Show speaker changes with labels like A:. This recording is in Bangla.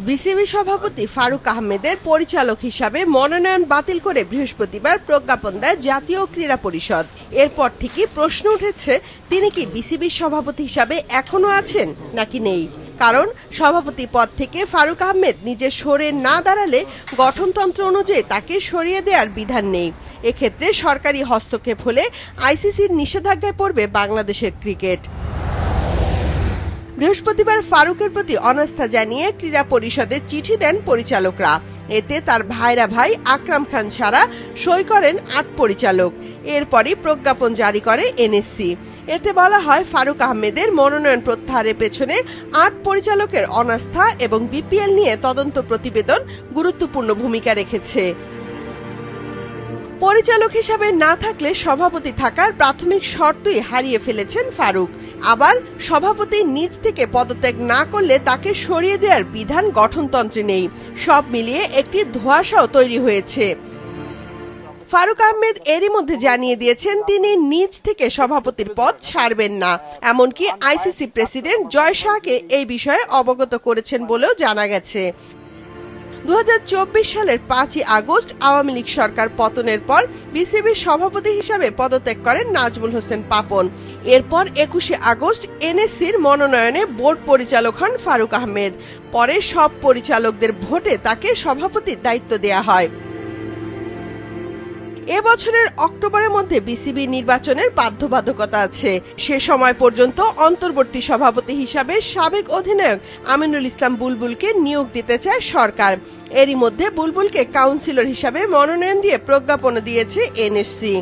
A: বিসিবি সভাপতি ফারুক আহমেদের পরিচালক হিসাবে মনোনয়ন বাতিল করে বৃহস্পতিবার প্রজ্ঞাপন দেয় জাতীয় ক্রীড়া পরিষদ। এরপর থেকেই প্রশ্ন উঠেছে, তিনি কি বিসিবির সভাপতি হিসাবে এখনো আছেন নাকি নেই। কারণ সভাপতি পদ থেকে ফারুক আহমেদ নিজে সরে না দাঁড়ালে গঠনতন্ত্র অনুযায়ী তাকে সরিয়ে দেওয়ার বিধান নেই। এক্ষেত্রে সরকারি হস্তক্ষেপ হলে আইসিসির নিষেধাজ্ঞায় পড়বে বাংলাদেশের ক্রিকেট। বৃহস্পতিবার ফারুকের প্রতি অনাস্থা জানিয়ে ক্রীড়া পরিষদে চিঠি দেন পরিচালকরা। এতে তার ভাইরা ভাই আকরাম খান ছাড়া সই করেন ৮ পরিচালক। এরপরই প্রজ্ঞাপন জারি করে এনএসসি। এতে বলা হয়, ফারুক আহমেদের মনোনয়ন প্রত্যাহারের পেছনে ৮ পরিচালকের অনাস্থা এবং বিপিএল নিয়ে তদন্ত প্রতিবেদন গুরুত্বপূর্ণ ভূমিকা রেখেছে। পরিচালক হিসাবে না থাকলে সভাপতি থাকার প্রাথমিক শর্তই হারিয়ে ফেলেছেন ফারুক। আবার সভাপতি নিজ থেকে পদত্যাগ না করলে তাকে সরিয়ে দেওয়ার বিধান গঠনতন্ত্রে নেই। সব মিলিয়ে একটি ধোঁয়াশাও তৈরি হয়েছে। ফারুক আহমেদ এরই মধ্যে জানিয়ে দিয়েছেন, তিনি নিজ থেকে সভাপতির পদ ছাড়বেন না। এমনকি আইসিসি প্রেসিডেন্ট জয় শাহকে এই বিষয়ে অবগত করেছেন বলেও জানা গেছে। 2024 সালের 5ই আগস্ট আওয়ামী লীগ সরকার পতনের পর বিসিবির সভাপতি হিসাবে পদত্যাগ করেন নাজমুল হোসেন পাপন। এরপর 21শে আগস্ট এনএসসির মনোনয়নে বোর্ড পরিচালক হন ফারুক আহমেদ। পরে সব পরিচালকদের ভোটে তাকে সভাপতির দায়িত্ব দেয়া হয়। এবছরের অক্টোবরের মধ্যে বিসিবি নির্বাচনের বাধ্যবাধকতা আছে। সে সময় পর্যন্ত অন্তর্বর্তী সভাপতি হিসাবে সাবেক অধিনায়ক আমিনুল ইসলাম বুলবুলকে নিয়োগ দিতে চায় সরকার। এরই মধ্যে বুলবুলকে কাউন্সিলর হিসাবে মনোনয়ন দিয়ে প্রজ্ঞাপন দিয়েছে এনএসসি।